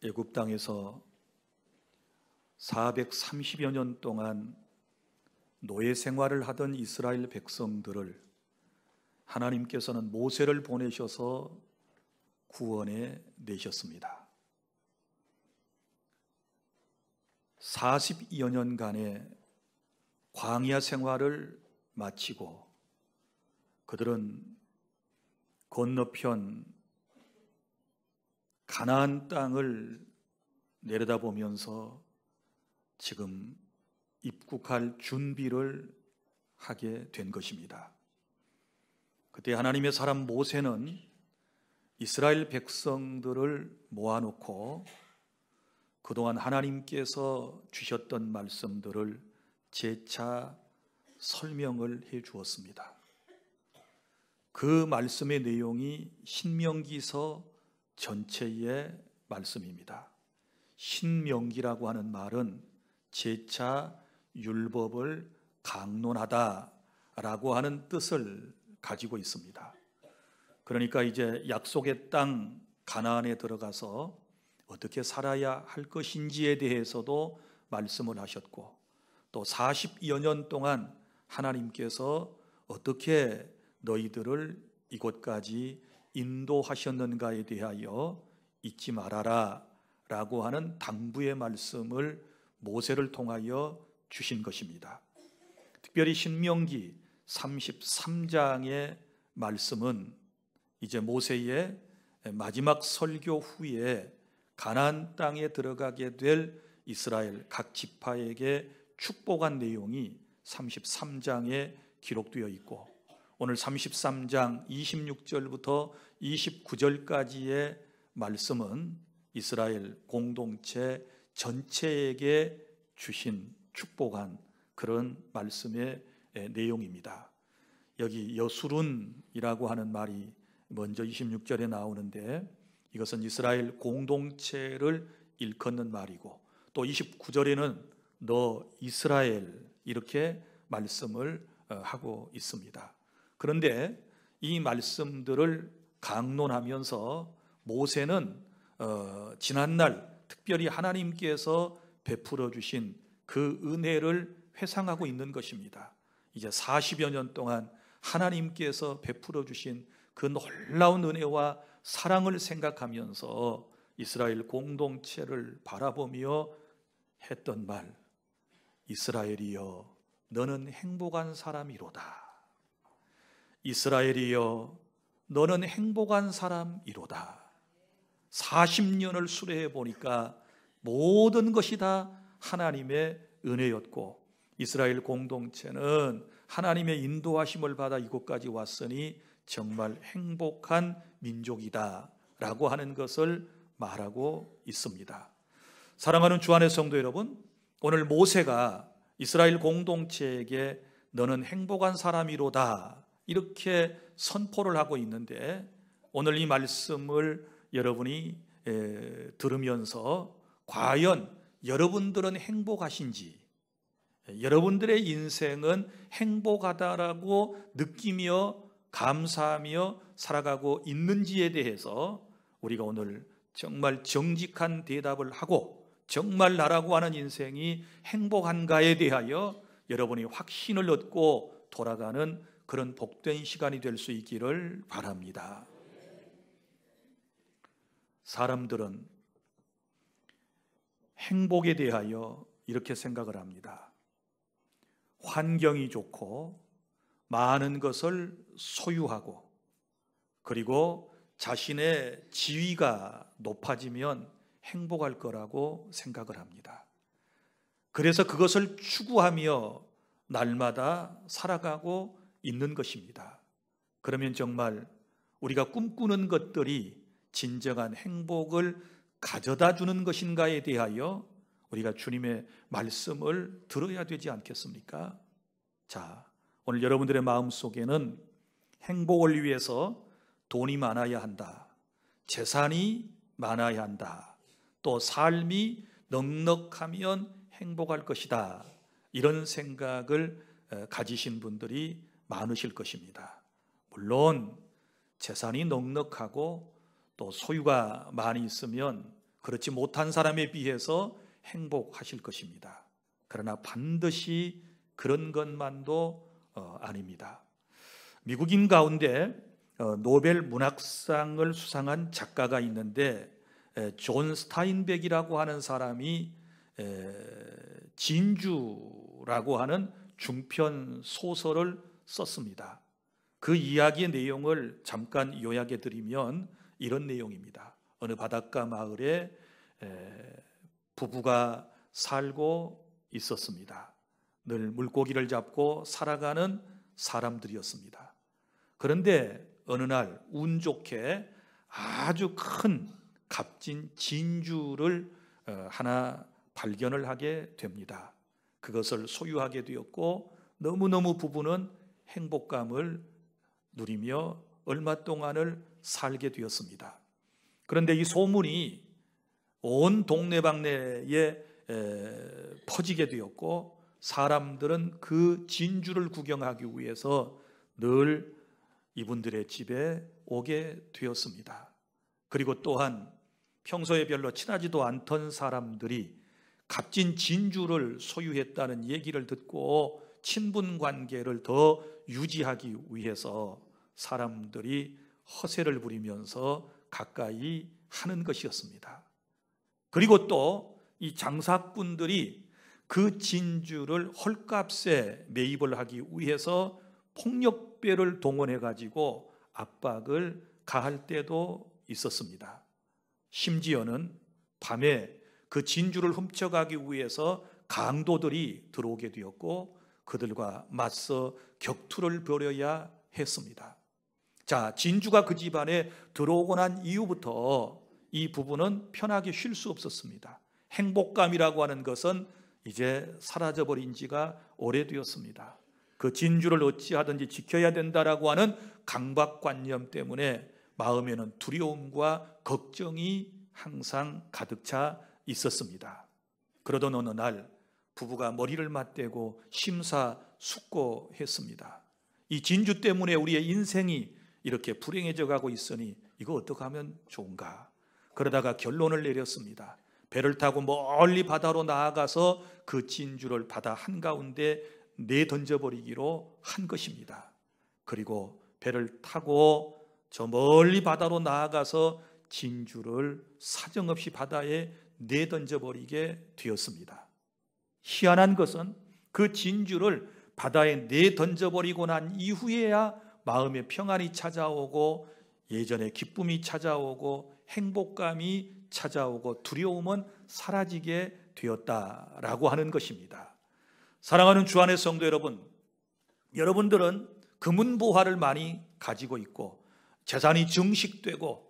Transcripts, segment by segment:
애굽 땅에서 430여 년 동안 노예 생활을 하던 이스라엘 백성들을 하나님께서는 모세를 보내셔서 구원해 내셨습니다. 40여 년간의 광야 생활을 마치고 그들은 건너편 가나안 땅을 내려다보면서 지금 입국할 준비를 하게 된 것입니다. 그때 하나님의 사람 모세는 이스라엘 백성들을 모아놓고 그동안 하나님께서 주셨던 말씀들을 재차 설명을 해 주었습니다. 그 말씀의 내용이 신명기서 전체의 말씀입니다. 신명기라고 하는 말은 재차 율법을 강론하다라고 하는 뜻을 가지고 있습니다. 그러니까 이제 약속의 땅 가나안에 들어가서 어떻게 살아야 할 것인지에 대해서도 말씀을 하셨고, 또 40여 년 동안 하나님께서 어떻게 너희들을 이곳까지 인도하셨는가에 대하여 잊지 말아라 라고 하는 당부의 말씀을 모세를 통하여 주신 것입니다. 특별히 신명기 33장의 말씀은 이제 모세의 마지막 설교 후에 가나안 땅에 들어가게 될 이스라엘 각 지파에게 축복한 내용이 33장에 기록되어 있고, 오늘 33장 26절부터 29절까지의 말씀은 이스라엘 공동체 전체에게 주신 축복한 그런 말씀의 내용입니다. 여기 여수룬이라고 하는 말이 먼저 26절에 나오는데, 이것은 이스라엘 공동체를 일컫는 말이고, 또 29절에는 너 이스라엘 이렇게 말씀을 하고 있습니다. 그런데 이 말씀들을 강론하면서 모세는 지난날 특별히 하나님께서 베풀어 주신 그 은혜를 회상하고 있는 것입니다. 이제 40여 년 동안 하나님께서 베풀어 주신 그 놀라운 은혜와 사랑을 생각하면서 이스라엘 공동체를 바라보며 했던 말, 이스라엘이여 너는 행복한 사람이로다. 이스라엘이여 너는 행복한 사람이로다. 40년을 수레해 보니까 모든 것이 다 하나님의 은혜였고, 이스라엘 공동체는 하나님의 인도하심을 받아 이곳까지 왔으니 정말 행복한 민족이다 라고 하는 것을 말하고 있습니다. 사랑하는 주 안의 성도 여러분, 오늘 모세가 이스라엘 공동체에게 너는 행복한 사람이로다 이렇게 선포를 하고 있는데, 오늘 이 말씀을 여러분이 들으면서 과연 여러분들은 행복하신지, 여러분들의 인생은 행복하다라고 느끼며 감사하며 살아가고 있는지에 대해서 우리가 오늘 정말 정직한 대답을 하고, 정말 나라고 하는 인생이 행복한가에 대하여 여러분이 확신을 얻고 돌아가는 그런 복된 시간이 될 수 있기를 바랍니다. 사람들은 행복에 대하여 이렇게 생각을 합니다. 환경이 좋고 많은 것을 소유하고, 그리고 자신의 지위가 높아지면 행복할 거라고 생각을 합니다. 그래서 그것을 추구하며 날마다 살아가고 있는 것입니다. 그러면 정말 우리가 꿈꾸는 것들이 진정한 행복을 가져다 주는 것인가에 대하여 우리가 주님의 말씀을 들어야 되지 않겠습니까? 자, 오늘 여러분들의 마음속에는 행복을 위해서 돈이 많아야 한다, 재산이 많아야 한다, 또 삶이 넉넉하면 행복할 것이다, 이런 생각을 가지신 분들이 많으실 것입니다. 물론 재산이 넉넉하고 또 소유가 많이 있으면 그렇지 못한 사람에 비해서 행복하실 것입니다. 그러나 반드시 그런 것만도 아닙니다. 미국인 가운데 노벨 문학상을 수상한 작가가 있는데 존 스타인백이라고 하는 사람이 진주라고 하는 중편 소설을 썼습니다. 그 이야기의 내용을 잠깐 요약해 드리면 이런 내용입니다. 어느 바닷가 마을에 부부가 살고 있었습니다. 늘 물고기를 잡고 살아가는 사람들이었습니다. 그런데 어느 날 운 좋게 아주 큰 값진 진주를 하나 발견을 하게 됩니다. 그것을 소유하게 되었고 너무너무 부부는 행복감을 누리며 얼마 동안을 살게 되었습니다. 그런데 이 소문이 온 동네방네에 퍼지게 되었고 사람들은 그 진주를 구경하기 위해서 늘 이분들의 집에 오게 되었습니다. 그리고 또한 평소에 별로 친하지도 않던 사람들이 값진 진주를 소유했다는 얘기를 듣고 친분 관계를 더 유지하기 위해서 사람들이 허세를 부리면서 가까이 하는 것이었습니다. 그리고 또 이 장사꾼들이 그 진주를 헐값에 매입을 하기 위해서 폭력배를 동원해 가지고 압박을 가할 때도 있었습니다. 심지어는 밤에 그 진주를 훔쳐가기 위해서 강도들이 들어오게 되었고 그들과 맞서 격투를 벌여야 했습니다. 자, 진주가 그 집안에 들어오고 난 이후부터 이 부부는 편하게 쉴 수 없었습니다. 행복감이라고 하는 것은 이제 사라져버린 지가 오래되었습니다. 그 진주를 어찌하든지 지켜야 된다라고 하는 강박관념 때문에 마음에는 두려움과 걱정이 항상 가득 차 있었습니다. 그러던 어느 날 부부가 머리를 맞대고 심사숙고했습니다. 이 진주 때문에 우리의 인생이 이렇게 불행해져 가고 있으니 이거 어떻게 하면 좋은가? 그러다가 결론을 내렸습니다. 배를 타고 멀리 바다로 나아가서 그 진주를 바다 한가운데 내던져버리기로 한 것입니다. 그리고 배를 타고 저 멀리 바다로 나아가서 진주를 사정없이 바다에 내던져버리게 되었습니다. 희한한 것은 그 진주를 바다에 내던져버리고 난 이후에야 마음의 평안이 찾아오고 예전의 기쁨이 찾아오고 행복감이 찾아오고 두려움은 사라지게 되었다라고 하는 것입니다. 사랑하는 주 안의 성도 여러분, 여러분들은 금은보화를 많이 가지고 있고 재산이 증식되고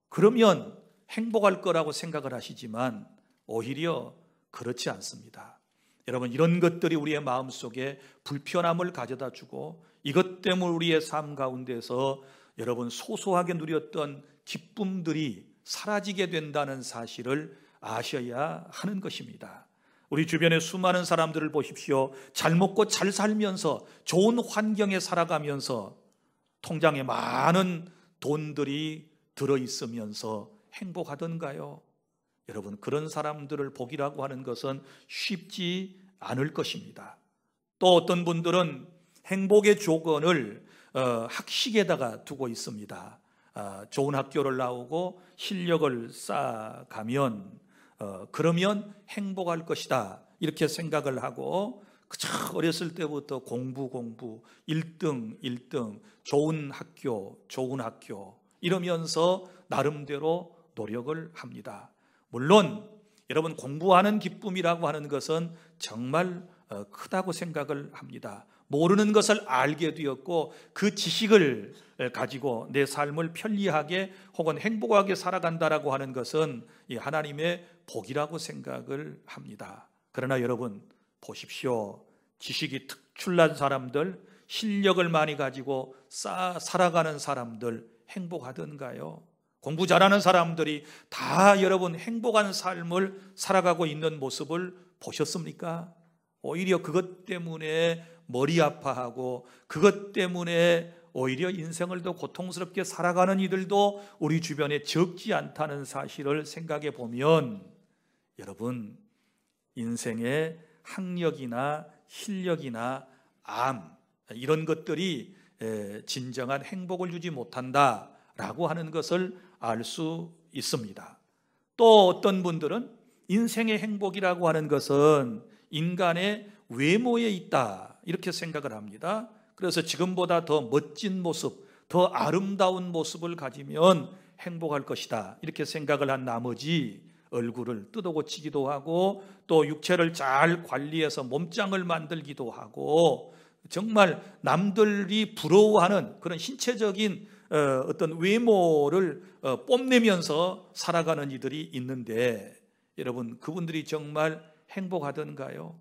그러면 행복할 거라고 생각을 하시지만 오히려 그렇지 않습니다. 여러분, 이런 것들이 우리의 마음속에 불편함을 가져다 주고 이것 때문에 우리의 삶 가운데서 여러분 소소하게 누렸던 기쁨들이 사라지게 된다는 사실을 아셔야 하는 것입니다. 우리 주변의 수많은 사람들을 보십시오. 잘 먹고 잘 살면서 좋은 환경에 살아가면서 통장에 많은 돈들이 들어있으면서 행복하던가요? 여러분, 그런 사람들을 복이라고 하는 것은 쉽지 않을 것입니다. 또 어떤 분들은 행복의 조건을 학식에다가 두고 있습니다. 좋은 학교를 나오고 실력을 쌓아가면 그러면 행복할 것이다 이렇게 생각을 하고 그저 어렸을 때부터 공부 1등 좋은 학교 이러면서 나름대로 노력을 합니다. 물론 여러분, 공부하는 기쁨이라고 하는 것은 정말 크다고 생각을 합니다. 모르는 것을 알게 되었고 그 지식을 가지고 내 삶을 편리하게 혹은 행복하게 살아간다라고 하는 것은 하나님의 복이라고 생각을 합니다. 그러나 여러분 보십시오. 지식이 특출난 사람들, 실력을 많이 가지고 살아가는 사람들 행복하던가요? 공부 잘하는 사람들이 다 여러분 행복한 삶을 살아가고 있는 모습을 보셨습니까? 오히려 그것 때문에 머리 아파하고 그것 때문에 오히려 인생을 더 고통스럽게 살아가는 이들도 우리 주변에 적지 않다는 사실을 생각해 보면 여러분, 인생의 학력이나 실력이나 이런 것들이 진정한 행복을 주지 못한다라고 하는 것을 알 수 있습니다. 또 어떤 분들은 인생의 행복이라고 하는 것은 인간의 외모에 있다 이렇게 생각을 합니다. 그래서 지금보다 더 멋진 모습, 더 아름다운 모습을 가지면 행복할 것이다 이렇게 생각을 한 나머지 얼굴을 뜯어고치기도 하고 또 육체를 잘 관리해서 몸짱을 만들기도 하고 정말 남들이 부러워하는 그런 신체적인 어떤 외모를 뽐내면서 살아가는 이들이 있는데 여러분, 그분들이 정말 행복하던가요?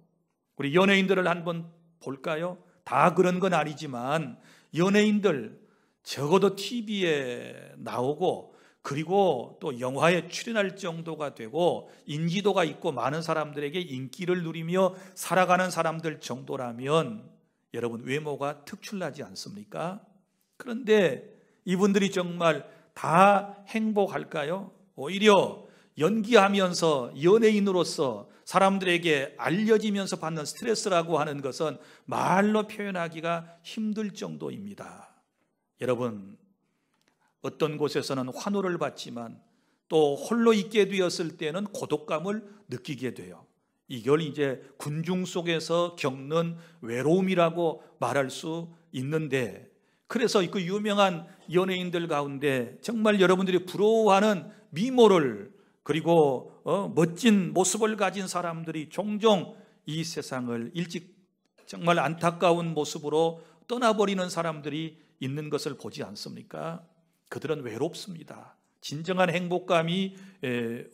우리 연예인들을 한번 볼까요? 다 그런 건 아니지만 연예인들 적어도 TV에 나오고 그리고 또 영화에 출연할 정도가 되고 인지도가 있고 많은 사람들에게 인기를 누리며 살아가는 사람들 정도라면 여러분, 외모가 특출나지 않습니까? 그런데 이분들이 정말 다 행복할까요? 오히려 연기하면서 연예인으로서 사람들에게 알려지면서 받는 스트레스라고 하는 것은 말로 표현하기가 힘들 정도입니다. 여러분, 어떤 곳에서는 환호를 받지만 또 홀로 있게 되었을 때는 고독감을 느끼게 돼요. 이걸 이제 군중 속에서 겪는 외로움이라고 말할 수 있는데, 그래서 그 유명한 연예인들 가운데 정말 여러분들이 부러워하는 미모를 그리고 멋진 모습을 가진 사람들이 종종 이 세상을 일찍 정말 안타까운 모습으로 떠나버리는 사람들이 있는 것을 보지 않습니까? 그들은 외롭습니다. 진정한 행복감이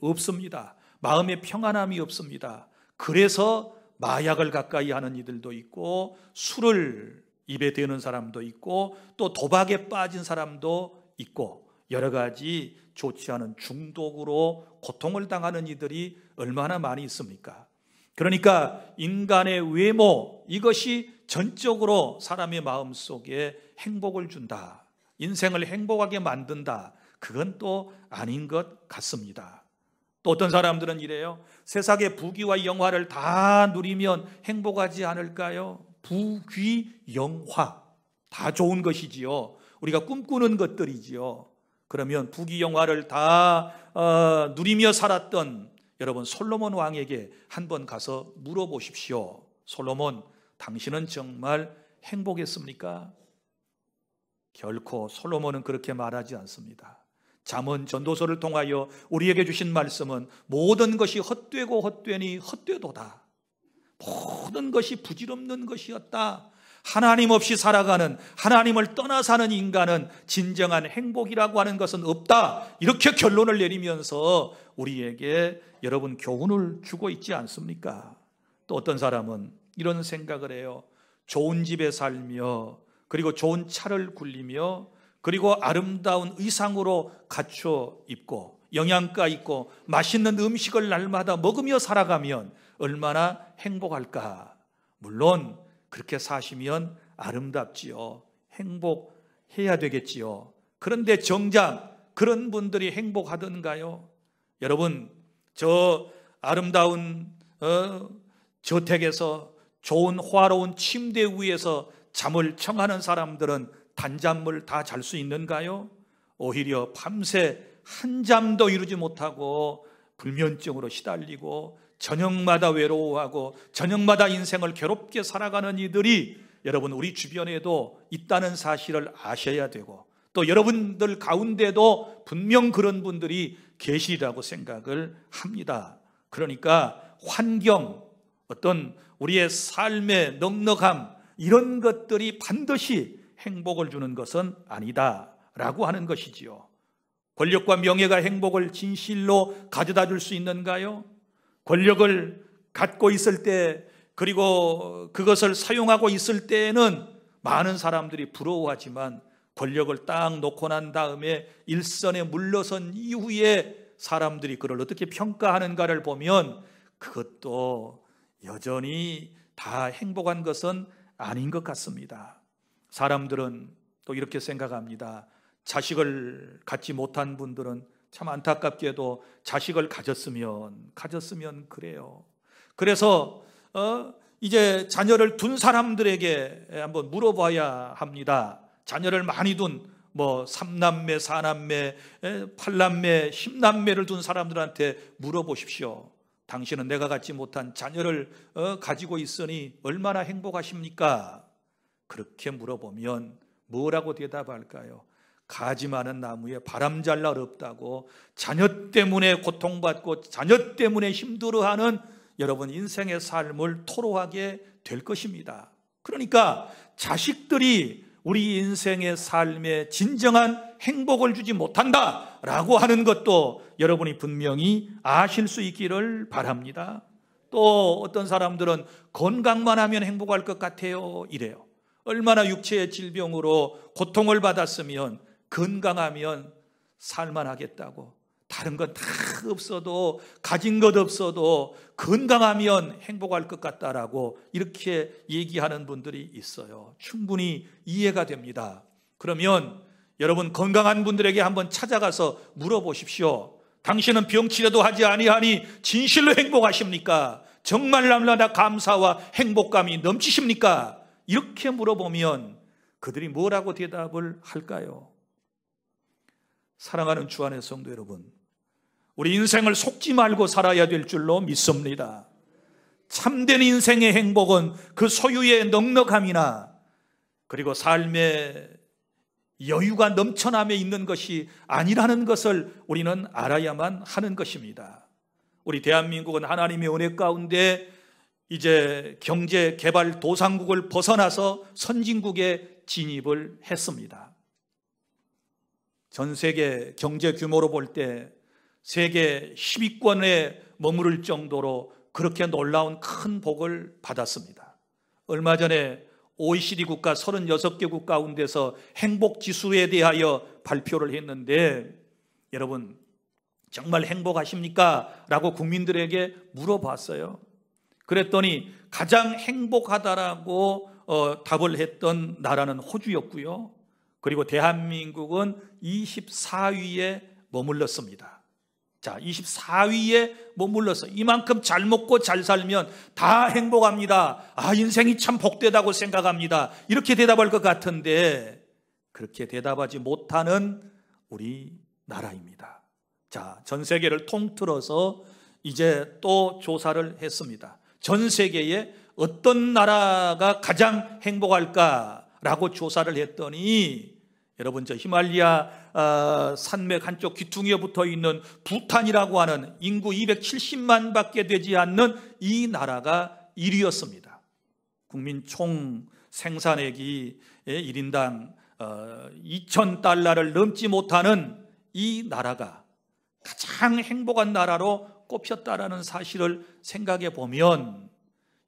없습니다. 마음의 평안함이 없습니다. 그래서 마약을 가까이 하는 이들도 있고 술을 입에 대는 사람도 있고 또 도박에 빠진 사람도 있고 여러 가지 좋지 않은 중독으로 고통을 당하는 이들이 얼마나 많이 있습니까? 그러니까 인간의 외모, 이것이 전적으로 사람의 마음속에 행복을 준다, 인생을 행복하게 만든다, 그건 또 아닌 것 같습니다. 또 어떤 사람들은 이래요. 세상의 부귀와 영화를 다 누리면 행복하지 않을까요? 부귀 영화 다 좋은 것이지요. 우리가 꿈꾸는 것들이지요. 그러면 부귀 영화를 다 누리며 살았던 여러분 솔로몬 왕에게 한번 가서 물어보십시오. 솔로몬, 당신은 정말 행복했습니까? 결코 솔로몬은 그렇게 말하지 않습니다. 잠언 전도서를 통하여 우리에게 주신 말씀은 모든 것이 헛되고 헛되니 헛되도다. 모든 것이 부질없는 것이었다. 하나님 없이 살아가는, 하나님을 떠나 사는 인간은 진정한 행복이라고 하는 것은 없다. 이렇게 결론을 내리면서 우리에게 여러분 교훈을 주고 있지 않습니까? 또 어떤 사람은 이런 생각을 해요. 좋은 집에 살며 그리고 좋은 차를 굴리며 그리고 아름다운 의상으로 갖춰 입고 영양가 있고 맛있는 음식을 날마다 먹으며 살아가면 얼마나 행복할까? 물론 그렇게 사시면 아름답지요. 행복해야 되겠지요. 그런데 정작 그런 분들이 행복하던가요? 여러분, 저 아름다운 저택에서 좋은 화로운 침대 위에서 잠을 청하는 사람들은 단잠을 다 잘 수 있는가요? 오히려 밤새 한잠도 이루지 못하고 불면증으로 시달리고 저녁마다 외로워하고 저녁마다 인생을 괴롭게 살아가는 이들이 여러분 우리 주변에도 있다는 사실을 아셔야 되고 또 여러분들 가운데도 분명 그런 분들이 계시리라고 생각을 합니다. 그러니까 환경, 어떤 우리의 삶의 넉넉함, 이런 것들이 반드시 행복을 주는 것은 아니다라고 하는 것이지요. 권력과 명예가 행복을 진실로 가져다 줄 수 있는가요? 권력을 갖고 있을 때 그리고 그것을 사용하고 있을 때에는 많은 사람들이 부러워하지만 권력을 딱 놓고 난 다음에 일선에 물러선 이후에 사람들이 그를 어떻게 평가하는가를 보면 그것도 여전히 다 행복한 것은 아닌 것 같습니다. 사람들은 또 이렇게 생각합니다. 자식을 갖지 못한 분들은 참 안타깝게도 자식을 가졌으면 그래요. 그래서 이제 자녀를 둔 사람들에게 한번 물어봐야 합니다. 자녀를 많이 둔 3남매, 4남매, 8남매, 10남매를 둔 사람들한테 물어보십시오. 당신은 내가 갖지 못한 자녀를 가지고 있으니 얼마나 행복하십니까? 그렇게 물어보면 뭐라고 대답할까요? 가지 많은 나무에 바람 잘 날 없다고, 자녀 때문에 고통받고 자녀 때문에 힘들어하는 여러분 인생의 삶을 토로하게 될 것입니다. 그러니까 자식들이 우리 인생의 삶에 진정한 행복을 주지 못한다라고 하는 것도 여러분이 분명히 아실 수 있기를 바랍니다. 또 어떤 사람들은 건강만 하면 행복할 것 같아요 이래요. 얼마나 육체의 질병으로 고통을 받았으면 건강하면 살만하겠다고, 다른 건 다 없어도, 가진 것 없어도 건강하면 행복할 것 같다라고 이렇게 얘기하는 분들이 있어요. 충분히 이해가 됩니다. 그러면 여러분 건강한 분들에게 한번 찾아가서 물어보십시오. 당신은 병치레도 하지 아니하니 진실로 행복하십니까? 정말 날마다 감사와 행복감이 넘치십니까? 이렇게 물어보면 그들이 뭐라고 대답을 할까요? 사랑하는 주 안의 성도 여러분, 우리 인생을 속지 말고 살아야 될 줄로 믿습니다. 참된 인생의 행복은 그 소유의 넉넉함이나 그리고 삶의 여유가 넘쳐남에 있는 것이 아니라는 것을 우리는 알아야만 하는 것입니다. 우리 대한민국은 하나님의 은혜 가운데 이제 경제개발도상국을 벗어나서 선진국에 진입을 했습니다. 전 세계 경제 규모로 볼 때 세계 10위권에 머무를 정도로 그렇게 놀라운 큰 복을 받았습니다. 얼마 전에 OECD 국가 36개국 가운데서 행복지수에 대하여 발표를 했는데, 여러분 정말 행복하십니까? 라고 국민들에게 물어봤어요. 그랬더니 가장 행복하다라고 답을 했던 나라는 호주였고요. 그리고 대한민국은 24위에 머물렀습니다. 자, 24위에 머물러서 이만큼 잘 먹고 잘 살면 다 행복합니다. 인생이 참 복되다고 생각합니다. 이렇게 대답할 것 같은데 그렇게 대답하지 못하는 우리 나라입니다. 자, 전 세계를 통틀어서 이제 또 조사를 했습니다. 전 세계에 어떤 나라가 가장 행복할까라고 조사를 했더니, 여러분 저 히말라야 산맥 한쪽 귀퉁이에 붙어있는 부탄이라고 하는 인구 270만 밖에 되지 않는 이 나라가 1위였습니다. 국민 총 생산액이 1인당 2,000달러를 넘지 못하는 이 나라가 가장 행복한 나라로 꼽혔다라는 사실을 생각해 보면,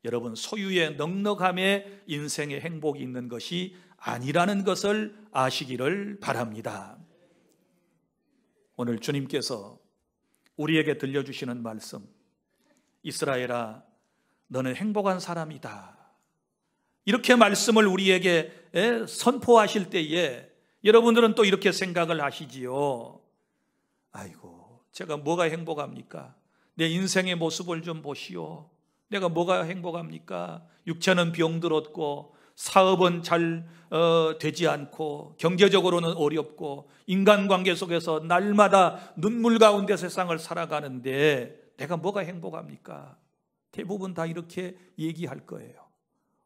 여러분 소유의 넉넉함에 인생의 행복이 있는 것이 아니라는 것을 아시기를 바랍니다. 오늘 주님께서 우리에게 들려주시는 말씀, 이스라엘아 너는 행복한 사람이다, 이렇게 말씀을 우리에게 선포하실 때에 여러분들은 또 이렇게 생각을 하시지요. 아이고 제가 뭐가 행복합니까? 내 인생의 모습을 좀 보시오. 내가 뭐가 행복합니까? 육체는 병들었고 사업은 잘 되지 않고 경제적으로는 어렵고 인간관계 속에서 날마다 눈물 가운데 세상을 살아가는데 내가 뭐가 행복합니까? 대부분 다 이렇게 얘기할 거예요.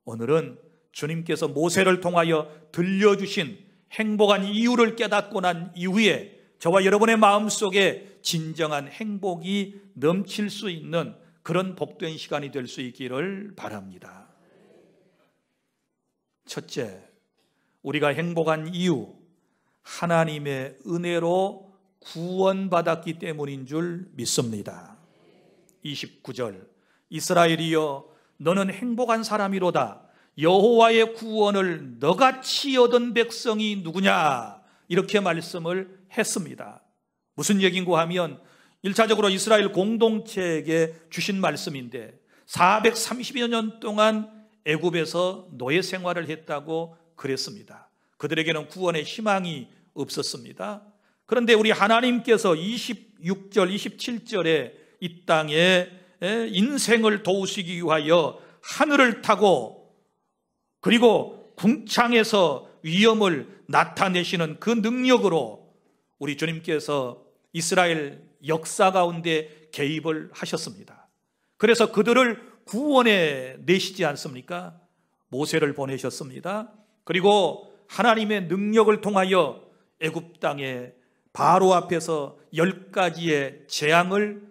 오늘은 주님께서 모세를 통하여 들려주신 행복한 이유를 깨닫고 난 이후에 저와 여러분의 마음속에 진정한 행복이 넘칠 수 있는 그런 복된 시간이 될 수 있기를 바랍니다. 첫째, 우리가 행복한 이유, 하나님의 은혜로 구원받았기 때문인 줄 믿습니다. 29절, 이스라엘이여 너는 행복한 사람이로다. 여호와의 구원을 너같이 얻은 백성이 누구냐? 이렇게 말씀을 했습니다. 무슨 얘기인고 하면 1차적으로 이스라엘 공동체에게 주신 말씀인데 430여 년 동안 애굽에서 노예 생활을 했다고 그랬습니다. 그들에게는 구원의 희망이 없었습니다. 그런데 우리 하나님께서 26절, 27절에 이 땅에 인생을 도우시기 위하여 하늘을 타고 그리고 궁창에서 위험을 나타내시는 그 능력으로 우리 주님께서 이스라엘 역사 가운데 개입을 하셨습니다. 그래서 그들을 구원해 내시지 않습니까? 모세를 보내셨습니다. 그리고 하나님의 능력을 통하여 애굽 땅에 바로 앞에서 10가지의 재앙을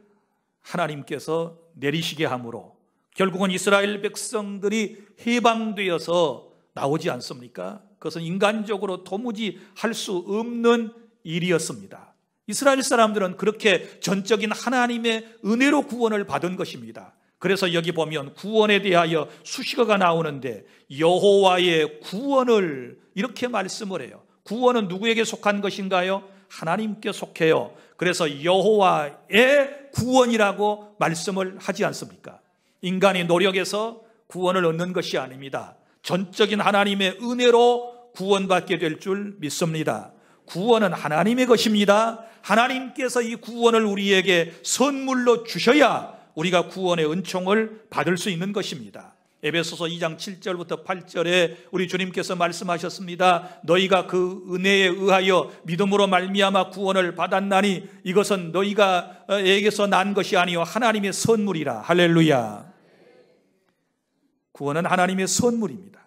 하나님께서 내리시게 함으로 결국은 이스라엘 백성들이 해방되어서 나오지 않습니까? 그것은 인간적으로 도무지 할 수 없는 일이었습니다. 이스라엘 사람들은 그렇게 전적인 하나님의 은혜로 구원을 받은 것입니다. 그래서 여기 보면 구원에 대하여 수식어가 나오는데 여호와의 구원을 이렇게 말씀을 해요. 구원은 누구에게 속한 것인가요? 하나님께 속해요. 그래서 여호와의 구원이라고 말씀을 하지 않습니까? 인간이 노력해서 구원을 얻는 것이 아닙니다. 전적인 하나님의 은혜로 구원받게 될 줄 믿습니다. 구원은 하나님의 것입니다. 하나님께서 이 구원을 우리에게 선물로 주셔야 우리가 구원의 은총을 받을 수 있는 것입니다. 에베소서 2장 7절부터 8절에 우리 주님께서 말씀하셨습니다. 너희가 그 은혜에 의하여 믿음으로 말미암아 구원을 받았나니 이것은 너희가에게서 난 것이 아니요 하나님의 선물이라. 할렐루야. 구원은 하나님의 선물입니다.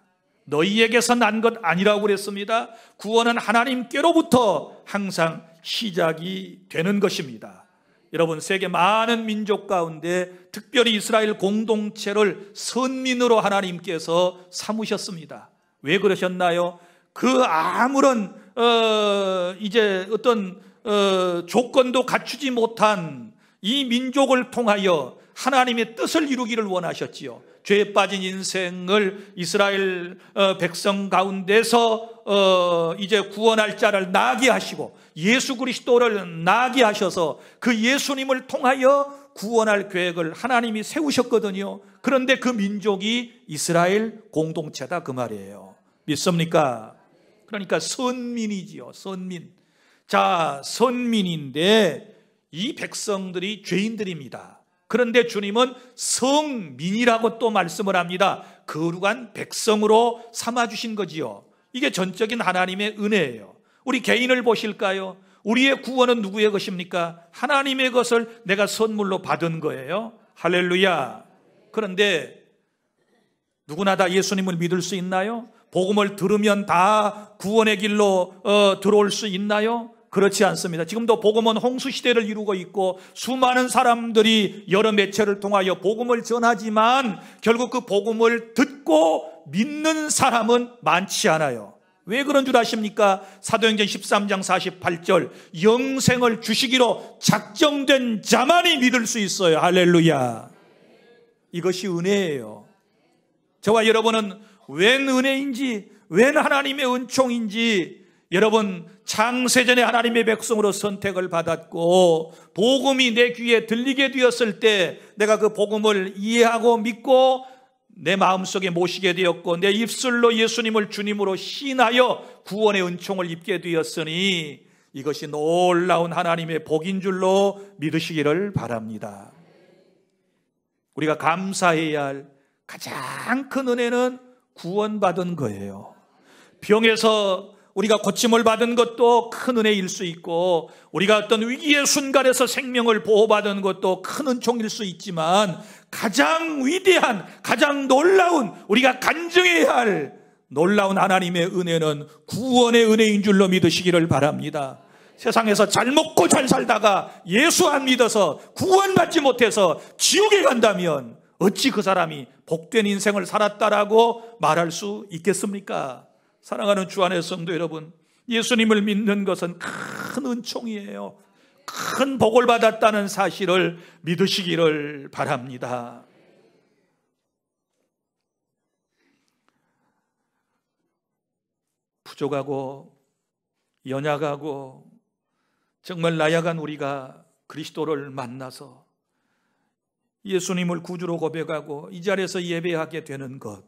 너희에게서 난 것 아니라고 그랬습니다. 구원은 하나님께로부터 항상 시작이 되는 것입니다. 여러분, 세계 많은 민족 가운데 특별히 이스라엘 공동체를 선민으로 하나님께서 삼으셨습니다. 왜 그러셨나요? 그 아무런 어떤 조건도 갖추지 못한 이 민족을 통하여 하나님의 뜻을 이루기를 원하셨지요. 죄에 빠진 인생을 이스라엘 백성 가운데서 이제 구원할 자를 나게 하시고 예수 그리스도를 나게 하셔서 그 예수님을 통하여 구원할 계획을 하나님이 세우셨거든요. 그런데 그 민족이 이스라엘 공동체다 그 말이에요. 믿습니까? 그러니까 선민이지요. 선민. 자, 선민인데 이 백성들이 죄인들입니다. 그런데 주님은 성민이라고 또 말씀을 합니다. 거룩한 백성으로 삼아주신 거지요. 이게 전적인 하나님의 은혜예요. 우리 개인을 보실까요? 우리의 구원은 누구의 것입니까? 하나님의 것을 내가 선물로 받은 거예요. 할렐루야. 그런데 누구나 다 예수님을 믿을 수 있나요? 복음을 들으면 다 구원의 길로 들어올 수 있나요? 그렇지 않습니다. 지금도 복음은 홍수시대를 이루고 있고 수많은 사람들이 여러 매체를 통하여 복음을 전하지만 결국 그 복음을 듣고 믿는 사람은 많지 않아요. 왜 그런 줄 아십니까? 사도행전 13장 48절 영생을 주시기로 작정된 자만이 믿을 수 있어요. 할렐루야. 이것이 은혜예요. 저와 여러분은 웬 은혜인지 웬 하나님의 은총인지 여러분 창세전에 하나님의 백성으로 선택을 받았고 복음이 내 귀에 들리게 되었을 때 내가 그 복음을 이해하고 믿고 내 마음속에 모시게 되었고 내 입술로 예수님을 주님으로 시인하여 구원의 은총을 입게 되었으니 이것이 놀라운 하나님의 복인 줄로 믿으시기를 바랍니다. 우리가 감사해야 할 가장 큰 은혜는 구원받은 거예요. 병에서 우리가 고침을 받은 것도 큰 은혜일 수 있고 우리가 어떤 위기의 순간에서 생명을 보호받은 것도 큰 은총일 수 있지만 가장 위대한 가장 놀라운 우리가 간증해야 할 놀라운 하나님의 은혜는 구원의 은혜인 줄로 믿으시기를 바랍니다. 세상에서 잘 먹고 잘 살다가 예수 안 믿어서 구원받지 못해서 지옥에 간다면 어찌 그 사람이 복된 인생을 살았다라고 말할 수 있겠습니까? 사랑하는 주 안의 성도 여러분, 예수님을 믿는 것은 큰 은총이에요. 큰 복을 받았다는 사실을 믿으시기를 바랍니다. 부족하고 연약하고 정말 나약한 우리가 그리스도를 만나서 예수님을 구주로 고백하고 이 자리에서 예배하게 되는 것,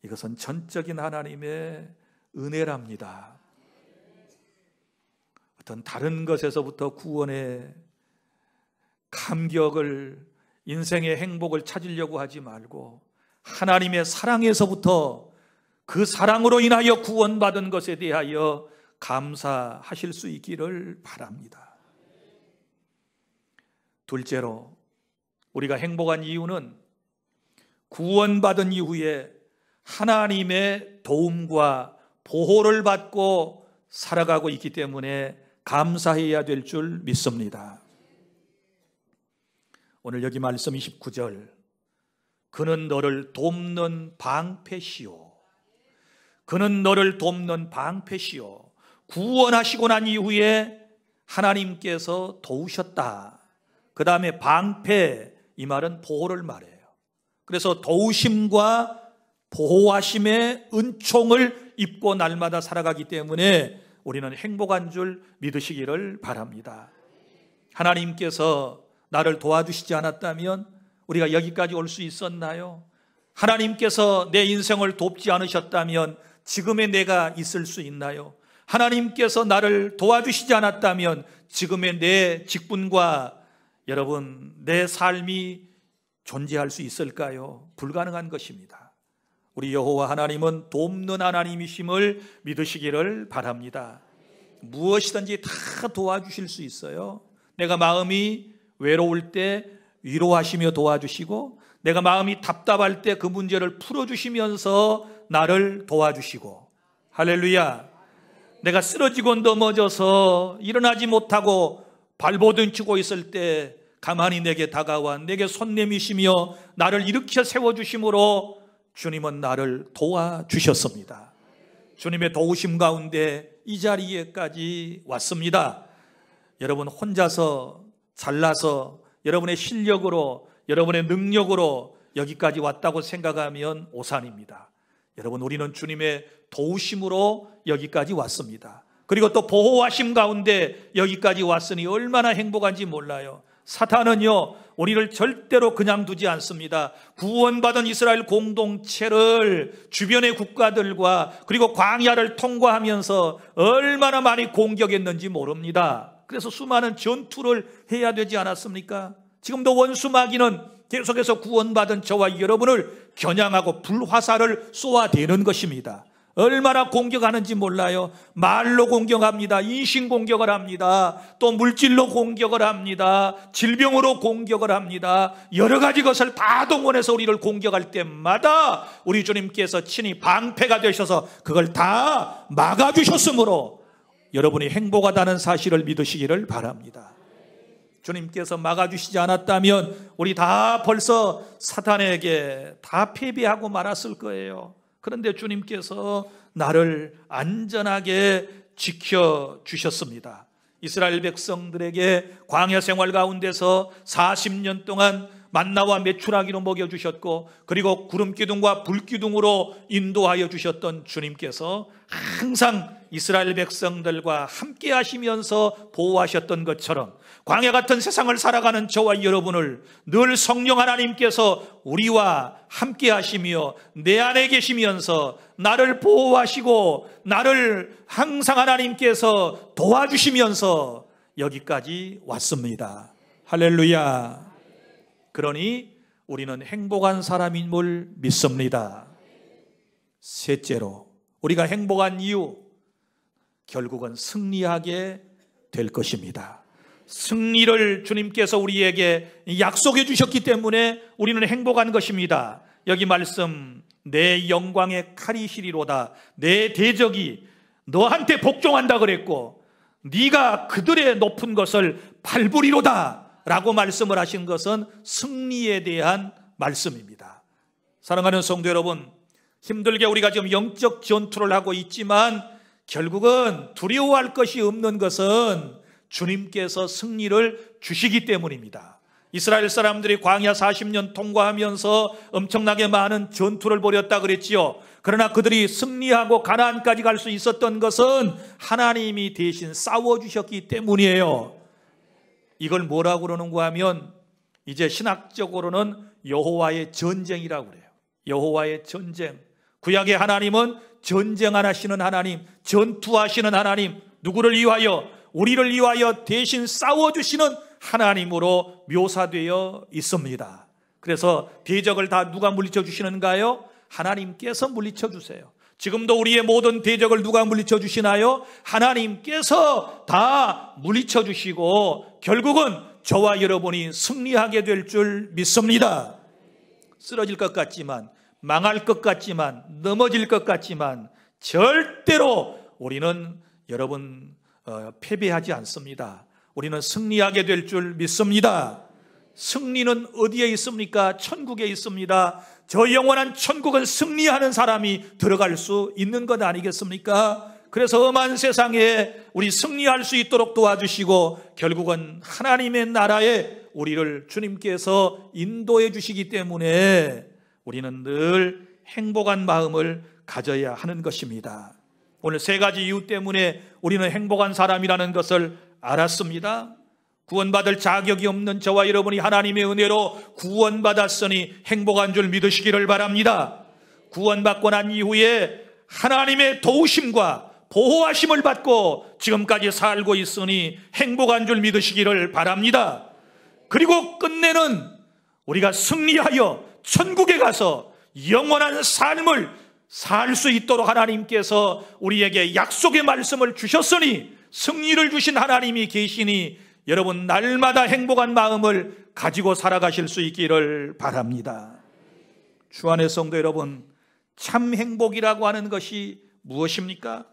이것은 전적인 하나님의 은혜랍니다. 어떤 다른 것에서부터 구원의 감격을, 인생의 행복을 찾으려고 하지 말고 하나님의 사랑에서부터 그 사랑으로 인하여 구원받은 것에 대하여 감사하실 수 있기를 바랍니다. 둘째로, 우리가 행복한 이유는 구원받은 이후에 하나님의 도움과 보호를 받고 살아가고 있기 때문에 감사해야 될 줄 믿습니다. 오늘 여기 말씀 29절, 그는 너를 돕는 방패시오. 그는 너를 돕는 방패시오. 구원하시고 난 이후에 하나님께서 도우셨다. 그 다음에 방패, 이 말은 보호를 말해요. 그래서 도우심과 보호하심의 은총을 입고 날마다 살아가기 때문에 우리는 행복한 줄 믿으시기를 바랍니다. 하나님께서 나를 도와주시지 않았다면 우리가 여기까지 올 수 있었나요? 하나님께서 내 인생을 돕지 않으셨다면 지금의 내가 있을 수 있나요? 하나님께서 나를 도와주시지 않았다면 지금의 내 직분과 여러분 내 삶이 존재할 수 있을까요? 불가능한 것입니다. 우리 여호와 하나님은 돕는 하나님이심을 믿으시기를 바랍니다. 무엇이든지 다 도와주실 수 있어요. 내가 마음이 외로울 때 위로하시며 도와주시고, 내가 마음이 답답할 때 그 문제를 풀어주시면서 나를 도와주시고, 할렐루야. 내가 쓰러지고 넘어져서 일어나지 못하고 발버둥치고 있을 때 가만히 내게 다가와 내게 손 내미시며 나를 일으켜 세워주심으로 주님은 나를 도와주셨습니다. 주님의 도우심 가운데 이 자리에까지 왔습니다. 여러분 혼자서 잘나서 여러분의 실력으로, 여러분의 능력으로 여기까지 왔다고 생각하면 오산입니다. 여러분, 우리는 주님의 도우심으로 여기까지 왔습니다. 그리고 또 보호하심 가운데 여기까지 왔으니 얼마나 행복한지 몰라요. 사탄은요, 우리를 절대로 그냥 두지 않습니다. 구원받은 이스라엘 공동체를 주변의 국가들과 그리고 광야를 통과하면서 얼마나 많이 공격했는지 모릅니다. 그래서 수많은 전투를 해야 되지 않았습니까? 지금도 원수 마귀는 계속해서 구원받은 저와 여러분을 겨냥하고 불화살을 쏘아대는 것입니다. 얼마나 공격하는지 몰라요. 말로 공격합니다. 인신 공격을 합니다. 또 물질로 공격을 합니다. 질병으로 공격을 합니다. 여러 가지 것을 다 동원해서 우리를 공격할 때마다 우리 주님께서 친히 방패가 되셔서 그걸 다 막아주셨으므로 여러분이 행복하다는 사실을 믿으시기를 바랍니다. 주님께서 막아주시지 않았다면 우리 다 벌써 사탄에게 다 패배하고 말았을 거예요. 그런데 주님께서 나를 안전하게 지켜주셨습니다. 이스라엘 백성들에게 광야 생활 가운데서 40년 동안 만나와 메추라기로 먹여주셨고, 그리고 구름기둥과 불기둥으로 인도하여 주셨던 주님께서 항상 이스라엘 백성들과 함께 하시면서 보호하셨던 것처럼 광야 같은 세상을 살아가는 저와 여러분을 늘 성령 하나님께서 우리와 함께 하시며 내 안에 계시면서 나를 보호하시고 나를 항상 하나님께서 도와주시면서 여기까지 왔습니다. 할렐루야. 그러니 우리는 행복한 사람임을 믿습니다. 셋째로, 우리가 행복한 이유, 결국은 승리하게 될 것입니다. 승리를 주님께서 우리에게 약속해 주셨기 때문에 우리는 행복한 것입니다. 여기 말씀, 내 영광의 칼이시리로다. 내 대적이 너한테 복종한다 그랬고 네가 그들의 높은 것을 밟으리로다 라고 말씀을 하신 것은 승리에 대한 말씀입니다. 사랑하는 성도 여러분, 힘들게 우리가 지금 영적 전투를 하고 있지만 결국은 두려워할 것이 없는 것은 주님께서 승리를 주시기 때문입니다. 이스라엘 사람들이 광야 40년 통과하면서 엄청나게 많은 전투를 벌였다 그랬지요. 그러나 그들이 승리하고 가나안까지 갈 수 있었던 것은 하나님이 대신 싸워주셨기 때문이에요. 이걸 뭐라고 그러는가 하면 이제 신학적으로는 여호와의 전쟁이라고 그래요. 여호와의 전쟁. 구약의 하나님은 전쟁하시는 하나님, 전투하시는 하나님, 누구를 위하여? 우리를 위하여 대신 싸워주시는 하나님으로 묘사되어 있습니다. 그래서 대적을 다 누가 물리쳐 주시는가요? 하나님께서 물리쳐 주세요. 지금도 우리의 모든 대적을 누가 물리쳐 주시나요? 하나님께서 다 물리쳐 주시고 결국은 저와 여러분이 승리하게 될 줄 믿습니다. 쓰러질 것 같지만, 망할 것 같지만, 넘어질 것 같지만 절대로 우리는 여러분 패배하지 않습니다. 우리는 승리하게 될 줄 믿습니다. 승리는 어디에 있습니까? 천국에 있습니다. 저 영원한 천국은 승리하는 사람이 들어갈 수 있는 것 아니겠습니까? 그래서 험한 세상에 우리 승리할 수 있도록 도와주시고 결국은 하나님의 나라에 우리를 주님께서 인도해 주시기 때문에 우리는 늘 행복한 마음을 가져야 하는 것입니다. 오늘 세 가지 이유 때문에 우리는 행복한 사람이라는 것을 알았습니다. 구원받을 자격이 없는 저와 여러분이 하나님의 은혜로 구원받았으니 행복한 줄 믿으시기를 바랍니다. 구원받고 난 이후에 하나님의 도우심과 보호하심을 받고 지금까지 살고 있으니 행복한 줄 믿으시기를 바랍니다. 그리고 끝내는 우리가 승리하여 천국에 가서 영원한 삶을 살 수 있도록 하나님께서 우리에게 약속의 말씀을 주셨으니 승리를 주신 하나님이 계시니 여러분 날마다 행복한 마음을 가지고 살아가실 수 있기를 바랍니다. 주안의 성도 여러분, 참 행복이라고 하는 것이 무엇입니까?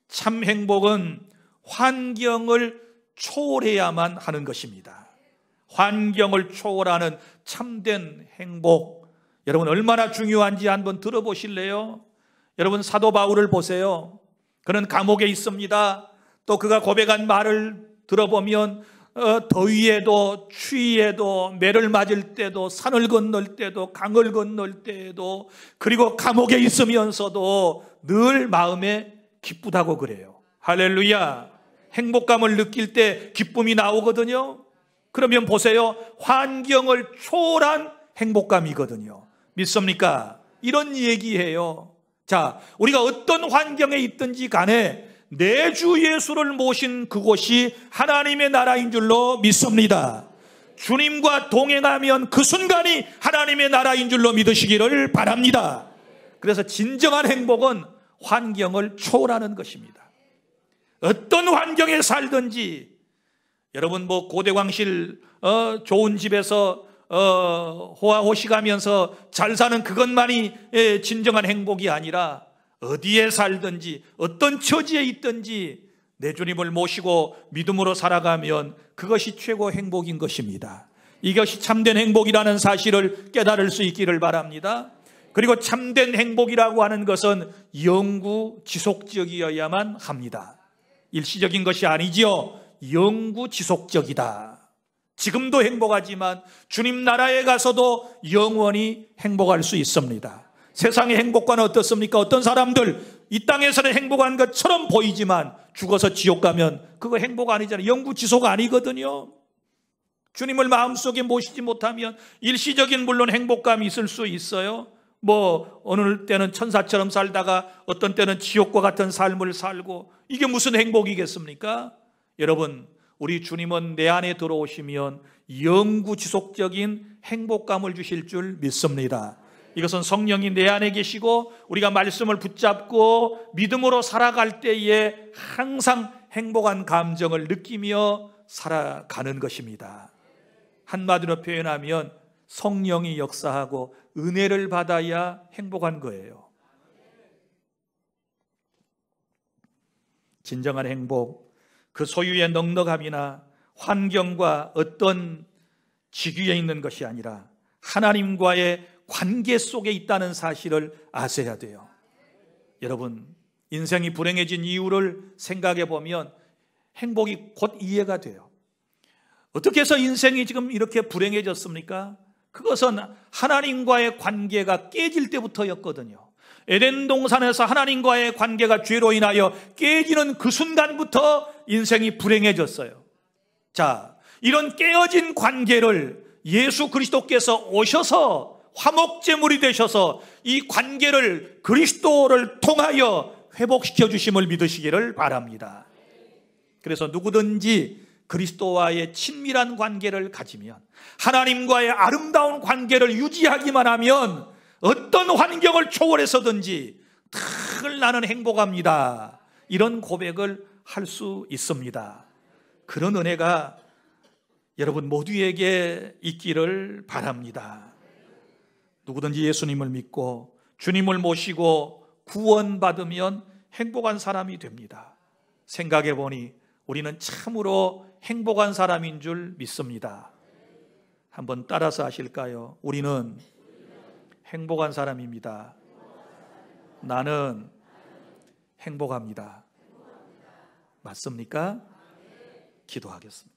참 행복은 환경을 초월해야만 하는 것입니다. 환경을 초월하는 참된 행복, 여러분 얼마나 중요한지 한번 들어보실래요? 여러분 사도 바울을 보세요. 그는 감옥에 있습니다. 또 그가 고백한 말을 들어보면 더위에도 추위에도 매를 맞을 때도 산을 건널 때도 강을 건널 때에도 그리고 감옥에 있으면서도 늘 마음에 기쁘다고 그래요. 할렐루야. 행복감을 느낄 때 기쁨이 나오거든요. 그러면 보세요. 환경을 초월한 행복감이거든요. 믿습니까? 이런 얘기예요. 자, 우리가 어떤 환경에 있든지 간에 내 주 예수를 모신 그곳이 하나님의 나라인 줄로 믿습니다. 주님과 동행하면 그 순간이 하나님의 나라인 줄로 믿으시기를 바랍니다. 그래서 진정한 행복은 환경을 초월하는 것입니다. 어떤 환경에 살든지 여러분 고대광실 좋은 집에서 호화호식하면서 잘 사는 그것만이 진정한 행복이 아니라 어디에 살든지 어떤 처지에 있든지 내 주님을 모시고 믿음으로 살아가면 그것이 최고 행복인 것입니다. 이것이 참된 행복이라는 사실을 깨달을 수 있기를 바랍니다. 그리고 참된 행복이라고 하는 것은 영구 지속적이어야만 합니다. 일시적인 것이 아니지요. 영구 지속적이다. 지금도 행복하지만 주님 나라에 가서도 영원히 행복할 수 있습니다. 세상의 행복과는 어떻습니까? 어떤 사람들 이 땅에서는 행복한 것처럼 보이지만 죽어서 지옥 가면 그거 행복 아니잖아요. 영구 지속 아니거든요. 주님을 마음속에 모시지 못하면 일시적인 물론 행복감이 있을 수 있어요. 어느 때는 천사처럼 살다가 어떤 때는 지옥과 같은 삶을 살고 이게 무슨 행복이겠습니까? 여러분, 우리 주님은 내 안에 들어오시면 영구 지속적인 행복감을 주실 줄 믿습니다. 이것은 성령이 내 안에 계시고 우리가 말씀을 붙잡고 믿음으로 살아갈 때에 항상 행복한 감정을 느끼며 살아가는 것입니다. 한마디로 표현하면 성령이 역사하고 은혜를 받아야 행복한 거예요. 진정한 행복, 그 소유의 넉넉함이나 환경과 어떤 직위에 있는 것이 아니라 하나님과의 관계 속에 있다는 사실을 아셔야 돼요. 여러분, 인생이 불행해진 이유를 생각해 보면 행복이 곧 이해가 돼요. 어떻게 해서 인생이 지금 이렇게 불행해졌습니까? 그것은 하나님과의 관계가 깨질 때부터였거든요. 에덴 동산에서 하나님과의 관계가 죄로 인하여 깨지는 그 순간부터 인생이 불행해졌어요. 자, 이런 깨어진 관계를 예수 그리스도께서 오셔서 화목제물이 되셔서 이 관계를 그리스도를 통하여 회복시켜 주심을 믿으시기를 바랍니다. 그래서 누구든지 그리스도와의 친밀한 관계를 가지면, 하나님과의 아름다운 관계를 유지하기만 하면 어떤 환경을 초월해서든지 늘 나는 행복합니다, 이런 고백을 할 수 있습니다. 그런 은혜가 여러분 모두에게 있기를 바랍니다. 누구든지 예수님을 믿고 주님을 모시고 구원받으면 행복한 사람이 됩니다. 생각해 보니 우리는 참으로 행복한 사람인 줄 믿습니다. 한번 따라서 하실까요? 우리는 행복한 사람입니다. 나는 행복합니다. 맞습니까? 기도하겠습니다.